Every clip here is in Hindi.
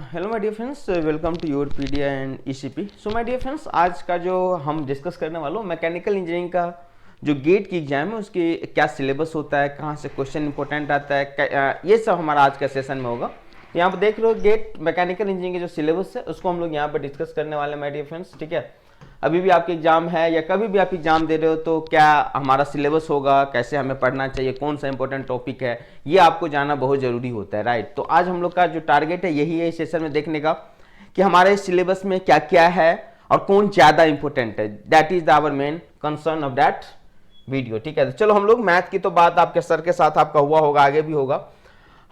Hello my dear friends, welcome to your pedia and ECP. So my dear friends, आज का जो हम डिस्कस करने वाला हूँ मैकेनिकल इंजीनियरिंग का जो गेट की एग्जाम है उसकी क्या सिलेबस होता है, कहाँ से क्वेश्चन इंपॉर्टेंट आता है, ये सब हमारा आज का सेशन में होगा। तो यहाँ पर देख रहे हो गेट मैकेनिकल इंजीनियरिंग के जो सिलेबस है उसको हम लोग यहाँ पर डिस्कस करने वाले हैं माय डियर फ्रेंड्स। ठीक है, अभी भी आपके एग्जाम है या कभी भी आप एग्जाम दे रहे हो तो क्या हमारा सिलेबस होगा, कैसे हमें पढ़ना चाहिए, कौन सा इंपॉर्टेंट टॉपिक है, ये आपको जानना बहुत जरूरी होता है, राइट। तो आज हम लोग का जो टारगेट है यही है इस सेशन में देखने का कि हमारे सिलेबस में क्या क्या है और कौन ज्यादा इंपॉर्टेंट है। That is our main concern of that video. ठीक है, तो चलो हम लोग मैथ की तो बात आपके सर के साथ आपका हुआ होगा, आगे भी होगा।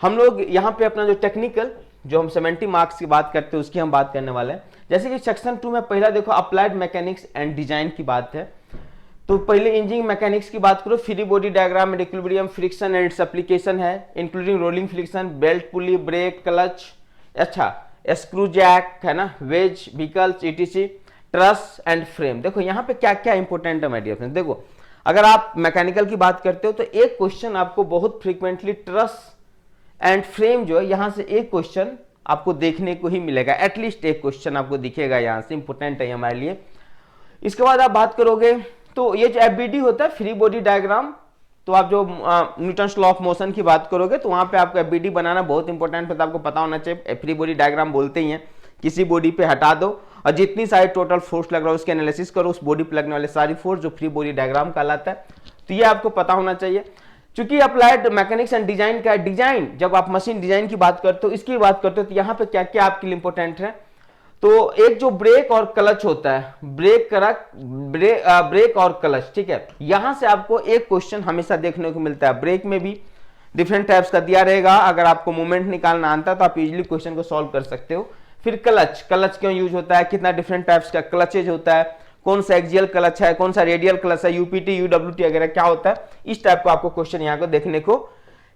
हम लोग यहाँ पे अपना जो टेक्निकल जो हम 70 मार्क्स की बात करते हैं उसकी हम बात करने वाले हैं। जैसे कि सेक्शन 2 में पहला देखो अप्लाइड मैकेनिक्स एंड डिजाइन की बात है। तो पहले इंजीनियरिंग मैकेनिक्स की बात करो, free body diagram and equilibrium, friction and its application है, including rolling friction, belt pulley, brake, clutch, अच्छा स्क्रू जैक है ना, wedge vehicles ETC, truss and frame. देखो यहाँ पे क्या क्या इंपॉर्टेंट है माय डियर फ्रेंड्स। देखो अगर आप मैकेनिकल की बात करते हो तो एक क्वेश्चन आपको बहुत फ्रीक्वेंटली ट्रस एंड फ्रेम जो है यहाँ से एक क्वेश्चन आपको देखने को ही मिलेगा, एटलीस्ट एक क्वेश्चन आपको दिखेगा यहाँ से, इंपॉर्टेंट है हमारे लिए। इसके बाद आप बात करोगे तो ये जो एफबीडी होता है फ्री बॉडी डायग्राम, तो आप जो न्यूटन्स लॉ ऑफ मोशन की बात करोगे तो वहां पे आपको एफबीडी बनाना बहुत इंपॉर्टेंट होता है, आपको पता होना चाहिए। फ्री बॉडी डायग्राम बोलते ही हैं किसी बॉडी पे हटा दो और जितनी सारी टोटल फोर्स लग रहा है उसके एनालिसिस करो, उस बॉडी पे लगने वाले सारी फोर्स जो फ्री बॉडी डायग्राम कहलाता है। तो ये आपको पता होना चाहिए। चूंकि अप्लाइड मैकेनिक्स एंड डिजाइन का डिजाइन, जब आप मशीन डिजाइन की बात करते हो, इसकी बात करते हो तो यहाँ पे क्या क्या आपके लिए इंपॉर्टेंट है। तो एक जो ब्रेक और क्लच होता है, ब्रेक और क्लच, ठीक है, यहां से आपको एक क्वेश्चन हमेशा देखने को मिलता है। ब्रेक में भी डिफरेंट टाइप्स का दिया रहेगा, अगर आपको मूवमेंट निकालना आता है तो आप इजिली क्वेश्चन को सॉल्व कर सकते हो। फिर क्लच क्यों यूज होता है, कितना डिफरेंट टाइप्स का क्लचेज होता है, कौन सा एक्सियल क्लच है, कौन सा रेडियल क्लच है, यूपीटी यूडब्ल्यूटी वगैरह क्या होता है, इस टाइप को आपको क्वेश्चन यहाँ को देखने को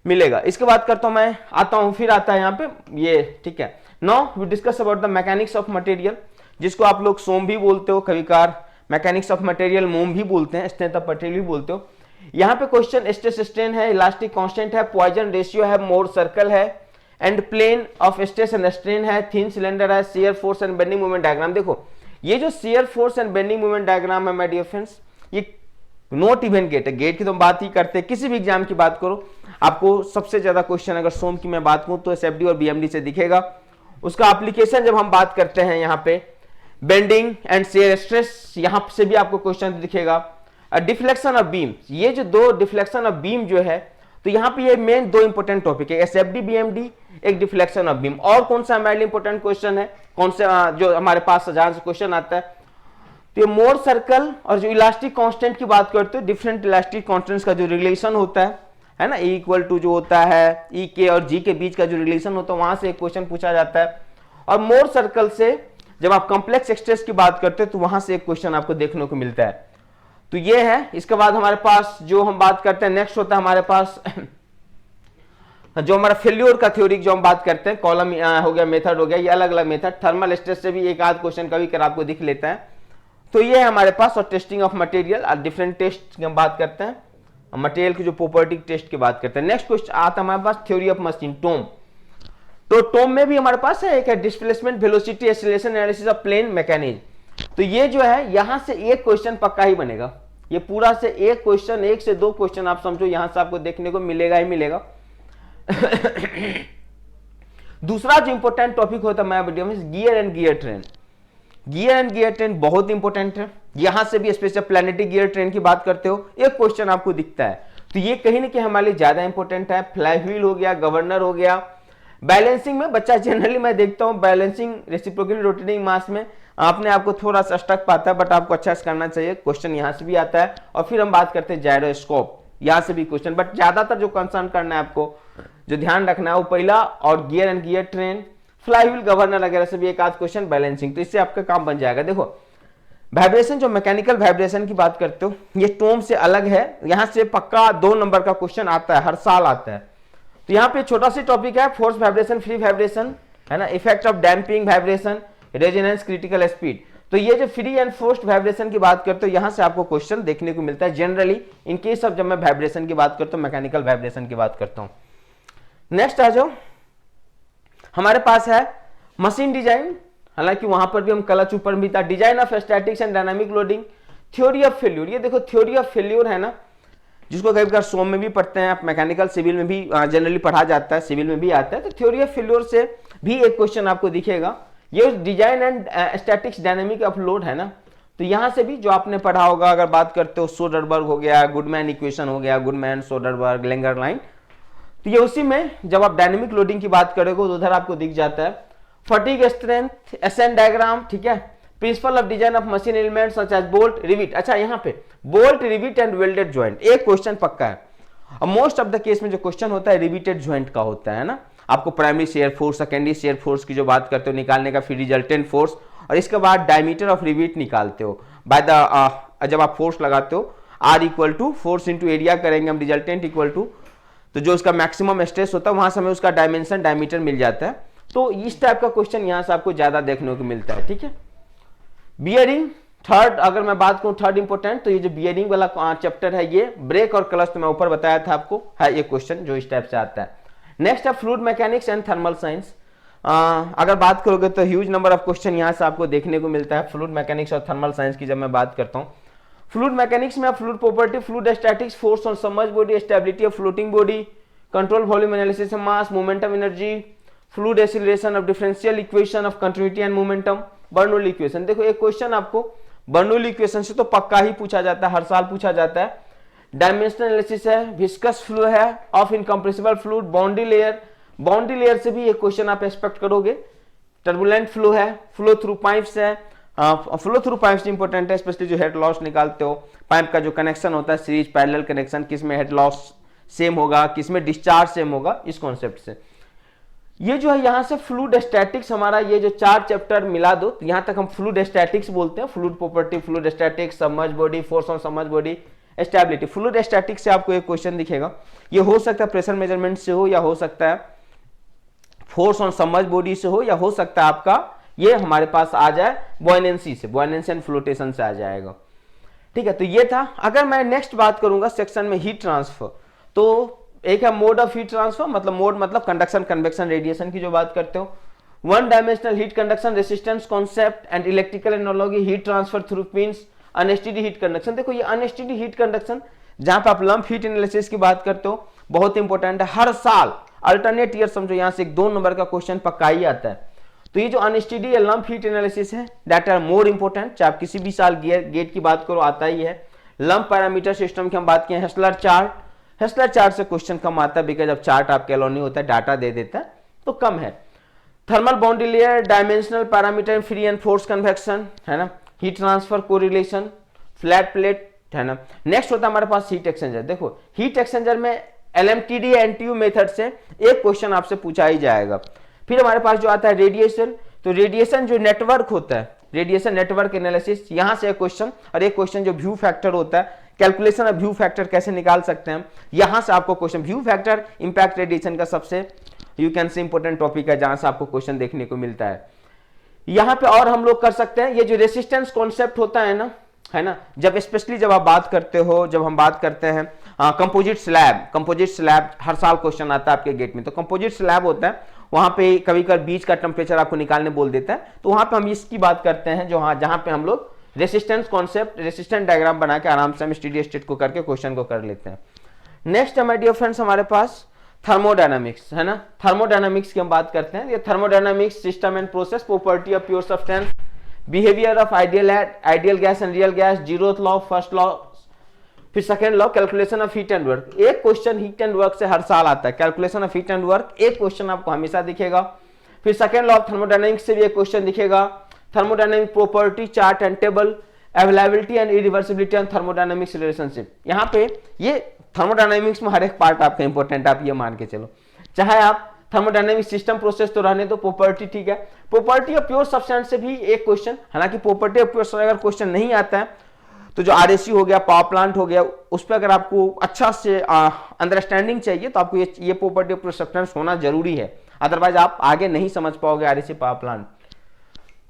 मिलेगा। इसके बाद करता हूं मैं आता हूं, फिर आता है यहाँ पे ये, ठीक है। Now we discuss about the mechanics of material, जिसको आप लोग सोम भी बोलते हो, कभी कार मैकेनिक्स ऑफ मटेरियल मोम भी बोलते हैं, स्ट्रेंथ ऑफ मटेरियल भी बोलते हो। यहाँ पे क्वेश्चन स्ट्रेस स्ट्रेन है, इलास्टिक कांस्टेंट है, पॉइजन रेशियो है, मोर सर्कल है, and plane of stress and strain है, थिन सिलेंडर है, shear force and bending moment diagram. देखो ये जो shear force and bending moment diagram है माय डियर फ्रेंड्स, ये नॉट इवन गेट है, गेट की तो हम बात ही करते हैं, किसी भी एग्जाम की बात करो आपको सबसे ज्यादा क्वेश्चन अगर सोम की मैं बात करूं तो एसएफडी और बीएमडी से दिखेगा। उसका एप्लीकेशन जब हम बात करते हैं यहाँ पे बेंडिंग एंड शियर स्ट्रेस, यहां से भी आपको क्वेश्चन दिखेगा। डिफ्लेक्शन ऑफ बीम, ये जो दो डिफ्लेक्शन ऑफ बीम जो है, तो यहाँ पे ये मेन दो इंपॉर्टेंट टॉपिक है, एसएफडी बीएमडी, एक डिफ्लेक्शन ऑफ बीम। और कौन सा हमारे लिए इंपॉर्टेंट क्वेश्चन है, कौन से जो हमारे पास हजार से क्वेश्चन आता है, तो ये मोर सर्कल और जो इलास्टिक कांस्टेंट की बात करते हो, डिफरेंट इलास्टिक कांस्टेंट्स का जो रिलेशन होता है ना, ई इक्वल टू जो होता है ई के और जी के बीच का जो रिलेशन होता है, वहां से एक क्वेश्चन पूछा जाता है। और मोर सर्कल से जब आप कॉम्प्लेक्स स्ट्रेस की बात करते हो तो वहां से एक क्वेश्चन आपको देखने को मिलता है। तो ये है। इसके बाद हमारे पास जो हम बात करते हैं नेक्स्ट होता है हमारे पास जो हमारा फेल्योर का थ्योरी जो हम बात करते हैं, कॉलम हो गया, मेथड हो गया, ये अलग अलग मेथड, थर्मल स्ट्रेस से भी एक आध क्वेश्चन कभी कर आपको दिख लेता है। तो ये है हमारे पास। और टेस्टिंग ऑफ मटेरियल और डिफरेंट टेस्ट की हम बात करते हैं, मटेरियल की जो प्रॉपर्टी टेस्ट की बात करते हैं। नेक्स्ट क्वेश्चन आता है हमारे पास थ्योरी ऑफ मशीन, टोम। तो टोम में भी हमारे पास है एक है displacement velocity acceleration analysis of plane mechanism. तो ये जो है यहां से एक क्वेश्चन पक्का ही बनेगा, ये पूरा से एक क्वेश्चन, एक से दो क्वेश्चन आप समझो यहां से आपको देखने को मिलेगा ही मिलेगा। दूसरा जो इंपॉर्टेंट टॉपिक होता है मैं वीडियो में, gear and gear train. Gear and gear train बहुत इंपॉर्टेंट है, यहां से भी स्पेशल प्लैनेटरी गियर ट्रेन की बात करते हो एक क्वेश्चन आपको दिखता है, तो ये कहीं ना कहीं हमारे लिए ज्यादा इंपॉर्टेंट है। फ्लाईव्हील हो गया, गवर्नर हो गया। बैलेंसिंग में बच्चा जनरली मैं देखता हूं बैलेंसिंग रेसिप्रोकली रोटेटिंग मास में अपने आपको थोड़ा सा स्टक पाता है, बट आपको अच्छा से करना चाहिए, क्वेश्चन यहां से भी आता है। और फिर हम बात करते हैं जायरोस्कोप, यहां से भी क्वेश्चन, बट ज्यादातर जो कंसर्न करना है आपको, जो ध्यान रखना है वो पहला और gear and gear train, flywheel, governor वगैरह से भी एक आध क्वेश्चन, बैलेंसिंग, तो इससे आपका काम बन जाएगा। देखो वाइब्रेशन, जो मैकेनिकल वाइब्रेशन की बात करते हो, ये टोम से अलग है, यहां से पक्का 2 नंबर का क्वेश्चन आता है, हर साल आता है। तो यहाँ पे छोटा सी टॉपिक है, फोर्स वाइब्रेशन, फ्री वाइब्रेशन है ना, effect of damping vibration, resonance, critical speed. तो ये जो फ्री एंड फोर्स्ड वाइब्रेशन की बात करते हो यहां से आपको क्वेश्चन देखने को मिलता है जनरली, इन केस ऑफ जब मैं वाइब्रेशन की बात करता हूं, मैकेनिकल वाइब्रेशन की बात करता हूं। नेक्स्ट आ जाओ, हमारे पास है मशीन डिजाइन, हालांकि वहां पर भी हम क्लच ऊपर भी था। Design of statics and dynamic loading, theory of failure, ये देखो थ्योरी ऑफ फेल्यूर है ना, जिसको कई बार सोम में भी पढ़ते हैं आप, मैकेनिकल सिविल में भी जनरली पढ़ा जाता है, सिविल में भी आता है। तो थ्योरी ऑफ फेल्यूर से भी एक क्वेश्चन आपको दिखेगा। ये design and statics dynamic of load है ना, तो यहां से भी जो आपने पढ़ा होगा, अगर बात करते हो सोडरबर्ग हो गया, गुडमैन इक्वेशन हो गया, गुडमैन सोडरबर्ग लेंगर लाइन, तो ये उसी में जब आप डायनेमिक लोडिंग की बात करोगे तो उधर आपको दिख जाता है। फटीग स्ट्रेंथ, एसएन डायग्राम, ठीक है, principle of design of machine element such as bolt, rivet. अच्छा यहाँ पे bolt, rivet and welded joint, एक क्वेश्चन पक्का है। और मोस्ट ऑफ द केस में जो क्वेश्चन होता है रिविटेड ज्वाइंट का होता है ना, आपको primary shear force, secondary shear force की जो बात करते हो निकालने का, फिर रिजल्टेंट फोर्स, और इसके बाद डायमीटर ऑफ रिविट निकालते हो बाय द, जब आप फोर्स लगाते हो R equal to force into area करेंगे हम, रिजल्टेंट इक्वल टू, तो जो उसका मैक्सिमम स्ट्रेस होता है वहां से हमें उसका डायमेंशन डायमीटर मिल जाता है। तो इस टाइप का क्वेश्चन यहां से आपको ज्यादा देखने को मिलता है, ठीक है। बियरिंग थर्ड, अगर मैं बात करूं थर्ड इंपोर्टेंट, तो ये जो बियरिंग वाला चैप्टर है, ये ब्रेक और क्लच तो मैं ऊपर बताया था आपको, है ये क्वेश्चन जो इस टाइप से आता है। नेक्स्ट है fluid mechanics and thermal science. अगर बात करोगे तो ह्यूज नंबर ऑफ क्वेश्चन यहां से आपको देखने को मिलता है फ्लूइड मैकेनिक्स और थर्मल साइंस की। जब मैं बात करता हूं फ्लूइड मैकेनिक्स में, fluid property, fluid statics, force on submerged body, stability of floating body, control volume analysis of mass, momentum energy, fluid acceleration of differential equation of continuity and momentum, Bernoulli equation. देखो एक क्वेश्चन आपको बर्नौली इक्वेशन से तो पक्का ही पूछा जाता है, हर साल पूछा जाता है। डायमेंशनल एनालिसिस है, विस्कस फ्लो है of incompressible fluid, boundary layer, boundary layer से भी एक क्वेश्चन आप एक्सपेक्ट करोगे। टर्बुलेंट फ्लो है, फ्लो थ्रू पाइप्स है, फ्लो थ्रू पाइप्स इंपॉर्टेंट है, स्पेशली जो हेड लॉस निकालते हो, पाइप का जो कनेक्शन होता है सीरीज पैरेलल कनेक्शन, किसमें हेड लॉस सेम होगा, किसमें डिस्चार्ज सेम होगा, इस कॉन्सेप्ट से। ये जो है यहाँ से फ्लूइड स्टैटिक्स हमारा, ये जो 4 चैप्टर मिला दो, तो यहाँ तक हम फ्लूइड स्टैटिक्स बोलते हैं, fluid property, fluid statics, submerged body, force on submerged body, stability. Fluid statics से आपको एक क्वेश्चन दिखेगा, ये हो सकता है प्रेशर मेजरमेंट से हो, या हो सकता है फोर्स ऑन सबमर्ज्ड बॉडी से हो, या हो सकता है आपका ये हमारे पास आ जाए बॉयनेंसी से, बॉयनेंसी एंड फ्लोटेशन से आ जाएगा, ठीक है। तो ये था। अगर मैं नेक्स्ट बात करूंगा सेक्शन में हीट ट्रांसफर, तो एक है मोड ऑफ हीट ट्रांसफर, मतलब मोड मतलब कंडक्शन, कन्वेक्शन, रेडिएशन की जो बात करते हो। One dimensional heat conduction, resistance concept and electrical analogy, heat transfer through pins, unsteady heat conduction. देखो ये अनस्टेडी हीट कंडक्शन, जहां पे आप लंप हीट एनालिसिस की बात करते हो, बहुत इंपॉर्टेंट है। हर साल अल्टरनेट ईयर समझो, यहां से एक 2 नंबर का क्वेश्चन पक्का ही आता है। तो ये जो अनस्टेडी या लंप हीट एनालिसिस है, दैट आर मोर इंपॉर्टेंट, चाहे आप किसी भी साल गेट की बात करो आता ही है। लंप पैरामीटर सिस्टम की हम बात किए, हेसलर चार्ट, हेसलर चार्ट से क्वेश्चन कम आता है, बिकॉज अब चार्ट आपके अलाउ नहीं होता है, डाटा दे देता है तो कम है। Thermal boundary layer, dimensional parameter, free and force convection, है ना, heat transfer correlation, flat plate, है ना। नेक्स्ट होता है हमारे पास हीट एक्सचेंजर। देखो हीट एक्सचेंजर में LMTD एनटीयू मेथड से एक क्वेश्चन आपसे पूछा ही जाएगा। फिर हमारे पास जो आता है रेडिएशन, तो रेडिएशन जो नेटवर्क होता है, रेडिएशन नेटवर्क एनालिसिस, यहां से एक क्वेश्चन, और एक क्वेश्चन जो व्यू फैक्टर होता है, कैलकुलेशन ऑफ व्यू फैक्टर कैसे निकाल सकते हैं, यहां से आपको question, view factor impact radiation का सबसे you can say important topic है, जहां से आपको क्वेश्चन देखने को मिलता है। यहां पे और हम लोग कर सकते हैं, ये जो रेसिस्टेंस कॉन्सेप्ट होता है ना, है ना, जब स्पेशली जब आप बात करते हो, जब हम बात करते हैं कंपोजिट स्लैब, कंपोजिट स्लैब हर साल क्वेश्चन आता है आपके गेट में, तो कंपोजिट स्लैब होता है, वहां पे कभी कभी बीच का टेम्परेचर आपको निकालने बोल देता है, तो वहां पे हम इसकी बात करते हैं, जो जहां पे हम लोग रेसिस्टेंस कॉन्सेप्ट, रेसिस्टेंट डायग्राम बना के आराम से हम स्टेडी स्टेट को करके क्वेश्चन को कर लेते हैं। नेक्स्ट है माय डियर फ्रेंड्स हमारे पास थर्मोडायनामिक्स, है ना। थर्मोडायनामिक्स की हम बात करते हैं। ये thermodynamics, system and process, property of pure substance, behaviour of ideal gas and real gas, zeroth law, first law, फिर second law, calculation of heat and work. एक क्वेश्चन हीट एंड वर्क से हर साल आता है, calculation of heat and work एक क्वेश्चन आपको हमेशा दिखेगा। फिर सेकेंड लॉ ऑफ थर्मोडायनामिक्स से भी एक क्वेश्चन दिखेगा। Thermodynamic property, chart and table, availability and irreversibility and thermodynamics relationship. यहाँ पे ये थर्मोडायनामिक्स में हर एक पार्ट आपका इंपॉर्टेंट, आप ये मान के चलो, चाहे आप थर्मोडायनामिक सिस्टम प्रोसेस तो रहने दो, प्रॉपर्टी ठीक है, प्रॉपर्टी ऑफ प्योर सब्सटेंस से भी एक क्वेश्चन, हालांकि प्रॉपर्टी ऑफ प्योर अगर क्वेश्चन नहीं आता है तो जो RSC हो गया, पावर प्लांट हो गया, उस पर अगर आपको अच्छा से अंडरस्टैंडिंग चाहिए तो आपको ये प्रॉपर्टी ऑफ प्योर सब्सटेंस होना जरूरी है, अदरवाइज आप आगे नहीं समझ पाओगे RSC पावर प्लांट।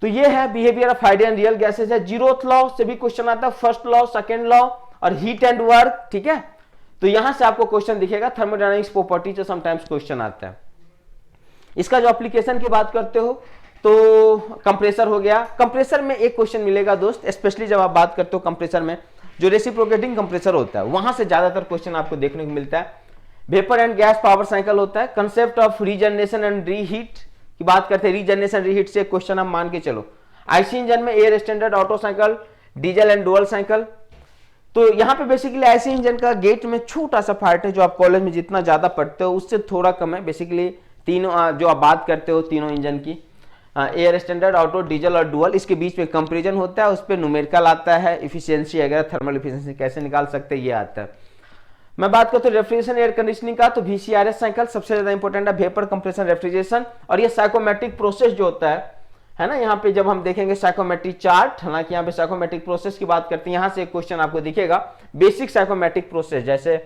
तो ये है behaviour of ideal and real gases है। जीरोथ लॉ से भी क्वेश्चन आता है, फर्स्ट लॉ, सेकेंड लॉ और हीट एंड वर्क, ठीक है। तो यहां से आपको क्वेश्चन दिखेगा, थर्मोडायनामिक्स प्रॉपर्टी से समटाइम्स क्वेश्चन आता है। इसका जो एप्लीकेशन की बात करते हो, तो कंप्रेसर हो गया। कंप्रेसर में एक क्वेश्चन मिलेगा दोस्त, स्पेशली जब आप बात करते हो कंप्रेसर में, जो रेसिप्रोकेटिंग कंप्रेसर होता है वहां से ज्यादातर क्वेश्चन आपको देखने को मिलता है। Vapour and gas power cycle होता है। Concept of regeneration and reheat की बात करते हैं, रीजनरेशन रीहीट से क्वेश्चन आप मान के चलो। आईसी इंजन में air standard auto cycle, diesel and dual cycle. तो यहाँ पे बेसिकली आईसी इंजन का गेट में छोटा सा पार्ट है, जो आप कॉलेज में जितना ज्यादा पढ़ते हो उससे थोड़ा कम है। बेसिकली तीनों जो आप बात करते हो तीनों इंजन की, एयर स्टैंडर्ड, ऑटो, डीजल और डुअल, इसके बीच में कंपैरिजन होता है, उस पर न्यूमेरिकल आता है, इफिशियंसी वगैरह, थर्मल इफिशियंसी कैसे निकाल सकते हैं ये आता है। मैं बात करता हूँ रेफ्रिजरेशन एयर कंडीशनिंग का, तो वीसीआरएस साइकिल सबसे ज्यादा इंपॉर्टेंट है, वेपर कंप्रेशन रेफ्रिजरेशन। और ये साइकोमेट्रिक प्रोसेस जो होता है ना, यहाँ पे जब हम देखेंगे साइकोमेट्रिक चार्ट, हालांकि यहाँ पे साइकोमेट्रिक प्रोसेस की बात करते हैं, यहाँ से एक क्वेश्चन आपको दिखेगा बेसिक साइकोमेट्रिक प्रोसेस, जैसे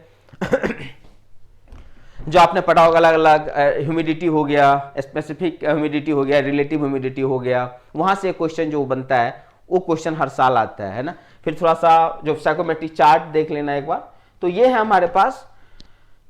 जो आपने पढ़ा होगा अलग अलग ह्यूमिडिटी हो गया, स्पेसिफिक ह्यूमिडिटी हो गया, रिलेटिव ह्यूमिडिटी हो गया, वहां से क्वेश्चन जो बनता है वो क्वेश्चन हर साल आता है ना। फिर थोड़ा सा जो साइकोमेट्रिक चार्ट देख लेना एक बार। तो ये है हमारे पास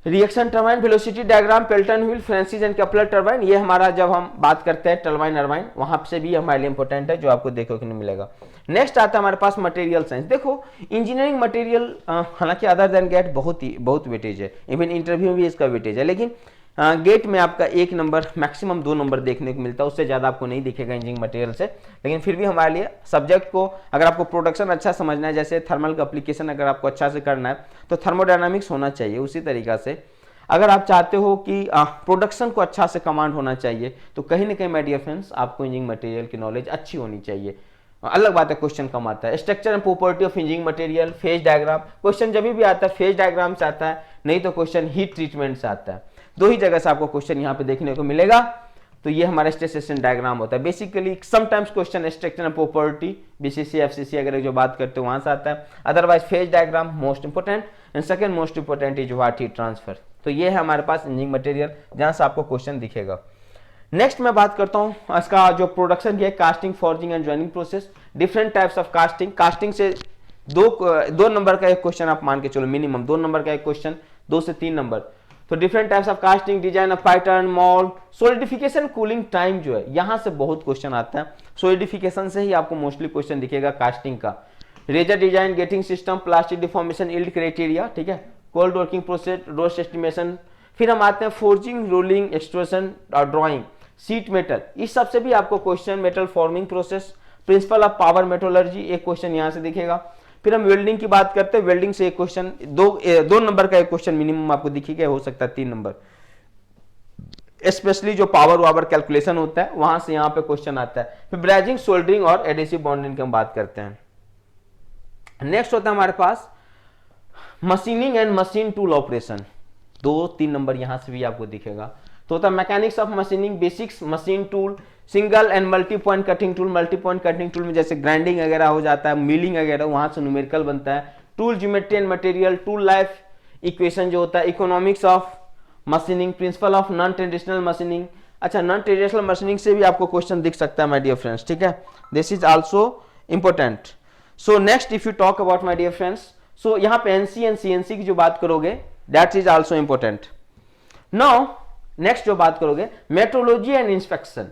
reaction turbine, velocity diagram, Pelton wheel, Francis and Kaplan turbine. ये हमारा जब हम बात करते हैं टरबाइन अरबाइन, वहां से भी हमारे लिए इंपॉर्टेंट है, जो आपको देखने को नहीं मिलेगा। नेक्स्ट आता है हमारे पास मटेरियल साइंस। देखो इंजीनियरिंग मटेरियल, हालांकि अदर देन गेट बहुत वेटेज है, इवन इंटरव्यू में भी इसका वेटेज है, लेकिन गेट में आपका 1 नंबर मैक्सिमम 2 नंबर देखने को मिलता है, उससे ज्यादा आपको नहीं दिखेगा इंजीनियरिंग मटेरियल से। लेकिन फिर भी हमारे लिए सब्जेक्ट को, अगर आपको प्रोडक्शन अच्छा समझना है, जैसे थर्मल का एप्लीकेशन अगर आपको अच्छा से करना है तो थर्मोडायनामिक्स होना चाहिए। उसी तरीका से अगर आप चाहते हो कि प्रोडक्शन को अच्छा से कमांड होना चाहिए, तो कहीं ना कहीं माय डियर फ्रेंड्स आपको इंजीनियरिंग मटेरियल की नॉलेज अच्छी होनी चाहिए। अलग बात है क्वेश्चन कम आता है। Structure and property of engineering material, phase diagram, question जब भी आता है फेज डायग्राम से आता है, नहीं तो क्वेश्चन हीट ट्रीटमेंट से आता है। 2 ही जगह से आपको क्वेश्चन यहाँ पे देखने को मिलेगा। तो ये हमारा स्टेशन डायग्राम होता है। Basically sometimes question structure and property, BCC FCC अगर जो बात करते हो वहां से आता है। Otherwise phase diagram most important, and second most important is what heat transfer. तो ये है हमारे पास इंजीनियरिंग मटेरियल, जहां से आपको क्वेश्चन दिखेगा। नेक्स्ट मैं बात करता हूँ इसका जो प्रोडक्शन की है, casting, forging and joining process. Different types of casting. Casting से दो नंबर का एक क्वेश्चन आप मान के चलो, मिनिमम 2 नंबर का एक क्वेश्चन, 2 से 3 नंबर। तो different types of casting, design of pattern, mould, solidification, cooling time जो है, यहां से बहुत क्वेश्चन आता है। सॉलिडिफिकेशन से ही आपको मोस्टली क्वेश्चन दिखेगा कास्टिंग का। Riser design, gating system, plastic deformation, yield criteria, ठीक है, कोल्ड वर्किंग प्रोसेस, रोस्ट एस्टिमेशन। फिर हम आते हैं फोर्जिंग, रोलिंग, एक्सट्रूशन और ड्राइंग, सीट मेटल, इस सब से भी आपको question, metal forming process, principle of power metrology, एक क्वेश्चन यहां से दिखेगा। फिर हम वेल्डिंग की बात करते हैं, वेल्डिंग से एक क्वेश्चन, दो नंबर का एक क्वेश्चन मिनिमम आपको दिखेगा, हो सकता है 3 नंबर। स्पेशली जो पावर वावर कैलकुलेशन होता है वहां से यहाँ पे क्वेश्चन आता है। फिर ब्रैजिंग, सोल्डरिंग और एडेसिव बॉन्डिंग की हम बात करते हैं। नेक्स्ट होता है हमारे पास machining and machine tool operation, 2-3 number यहां से भी आपको दिखेगा। तो होता है mechanics of machining, basics, machine tool, single and multi point cutting tool. Multi point cutting tool में जैसे ग्राइंडिंग वगैरह हो जाता है, मिलिंग वगैरह, वहां से न्यूमेरिकल बनता है। Tool geometry and material, tool life equation जो होता है, economics of machining, principle of non traditional machining. अच्छा, नॉन ट्रेडिशनल मशीनिंग से भी आपको क्वेश्चन दिख सकता है माय डियर फ्रेंड्स, ठीक है, this is also important. So next if you talk about my dear friends, so यहाँ पे एनसी एंड सीएनसी की जो बात करोगे that is also important. Now next जो बात करोगे मेट्रोलॉजी एंड इंस्पेक्शन।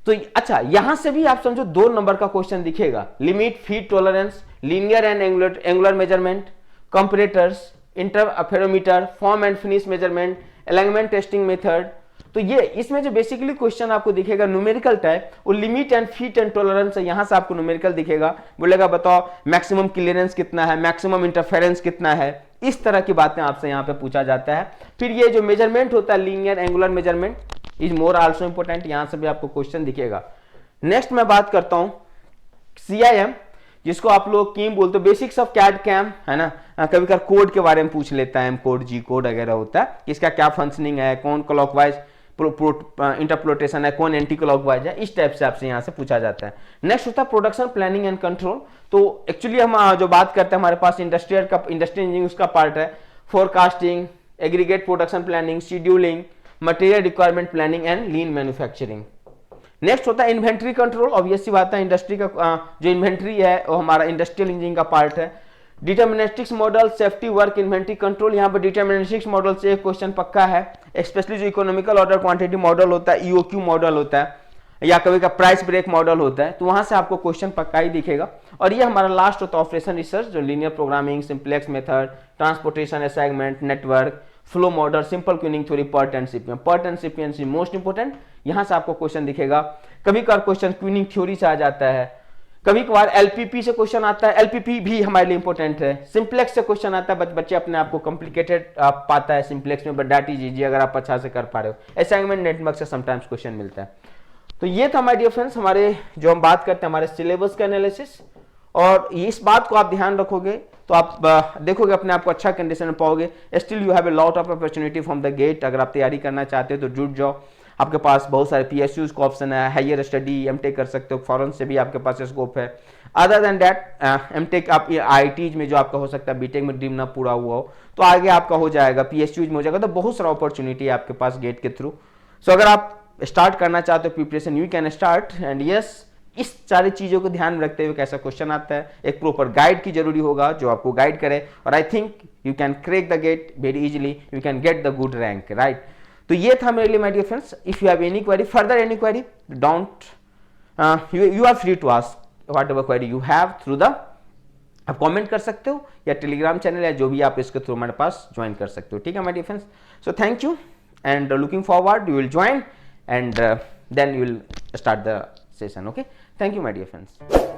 तो अच्छा, यहां से भी आप समझो 2 नंबर का क्वेश्चन दिखेगा। Limit, feed tolerance, linear and angular measurement, comparators, interferometer, form and finish measurement, alignment testing method. तो ये इसमें जो बेसिकली क्वेश्चन आपको दिखेगा न्यूमेरिकल टाइप, वो limit and feet and tolerance है, यहां से आपको न्यूमेरिकल दिखेगा। बोलेगा बताओ मैक्सिमम क्लियरेंस कितना है, मैक्सिमम इंटरफेरेंस कितना है, इस तरह की बातें आपसे यहाँ पे पूछा जाता है। फिर ये जो मेजरमेंट होता है linear angular measurement is more also important, यहां से भी आपको क्वेश्चन दिखेगा। नेक्स्ट मैं बात करता हूं CIM, जिसको आप लोग कीम बोलते हो, बेसिक्स ऑफ कैड कैम, है ना। कभी कभी कोड के बारे में पूछ लेता है, एम कोड, जी कोड वगैरह होता है, इसका क्या फंक्शनिंग है, कौन क्लॉकवाइज इंटरप्रिटेशन है, कौन एंटी क्लॉकवाइज है, इस टाइप से आपसे यहाँ से पूछा जाता है। नेक्स्ट होता है प्रोडक्शन प्लानिंग एंड कंट्रोल। तो एक्चुअली हम जो बात करते हैं हमारे पास इंडस्ट्रियल इंजीनियरिंग उसका पार्ट है। Forecasting, aggregate production planning, scheduling, material requirement planning and lean manufacturing. Next होता है इन्वेंट्री कंट्रोल, ऑब्वियस सी बात है, इंडस्ट्री का जो इन्वेंट्री है वो हमारा इंडस्ट्रियल इंजीनियरिंग का पार्ट है। Deterministics model, safety work inventory control, यहाँ पर डिटर्मिनिस्टिक्स मॉडल से एक क्वेश्चन पक्का है, स्पेशली जो इकोनॉमिकल ऑर्डर क्वांटिटी मॉडल होता है, EOQ मॉडल होता है। या कभी का प्राइस ब्रेक मॉडल होता है, तो वहां से आपको क्वेश्चन पक्का ही दिखेगा। और ये हमारा लास्ट होता है ऑपरेशन रिसर्च, जो linear programming, simplex method, transportation assignment, network, flow model, simple queuing theory, PERT and CPM. PERT and CPM is most important, यहां से आपको क्वेश्चन दिखेगा। कभी कभार क्वेश्चन क्यूनिंग थ्योरी से आ जाता है, कभी कभार एलपीपी से क्वेश्चन आता है, एलपीपी भी हमारे लिए इंपॉर्टेंट है। सिंप्लेक्स से क्वेश्चन आता है, बच्चे अपने आप को कॉम्प्लिकेटेड पाता है सिंप्लेक्स में, बट दैट इज इजी अगर आप अच्छा से कर पा रहे हो। असाइनमेंट नेटवर्क से समटाइम्स क्वेश्चन मिलता है। तो ये था माय डियर फ्रेंड्स हमारे जो हम बात करते हैं हमारे सिलेबस का एनालिसिस, और इस बात को आप ध्यान रखोगे तो आप देखोगे अपने आप को अच्छा कंडीशन में पाओगे। Still you have a lot of opportunity from the GATE. अगर आप तैयारी करना चाहते हो तो जुट जाओ, आपके पास बहुत सारे पीएसयूज का ऑप्शन है, हायर स्टडी एमटेक कर सकते हो, फॉरेन से भी आपके पास स्कोप है। अदर देन दैट एमटेक आप आईआईटीज में जो आपका हो सकता है, बीटेक में ड्रीम ना पूरा हुआ हो तो आगे आपका हो जाएगा, पीएसयूज में हो जाएगा, तो बहुत सारा अपॉर्चुनिटी है आपके पास गेट के थ्रू। सो अगर आप स्टार्ट करना चाहते हो preparation, you can start. And yes, इस सारी चीजों को ध्यान में रखते हुए कैसा क्वेश्चन आता है, एक प्रॉपर गाइड की जरूरी होगा जो आपको गाइड करे, और I think you can crack the GATE very easily, you can get the good rank, right. तो ये था मेरे लिए my dear friends. If you have any query, further any query, don't you are free to ask whatever query you have through the, आप कमेंट कर सकते हो या टेलीग्राम चैनल या जो भी आप इसके थ्रू हमारे पास ज्वाइन कर सकते हो, ठीक है my dear friends. So thank you and looking forward you will join and then you will start the session. Okay, thank you my dear friends.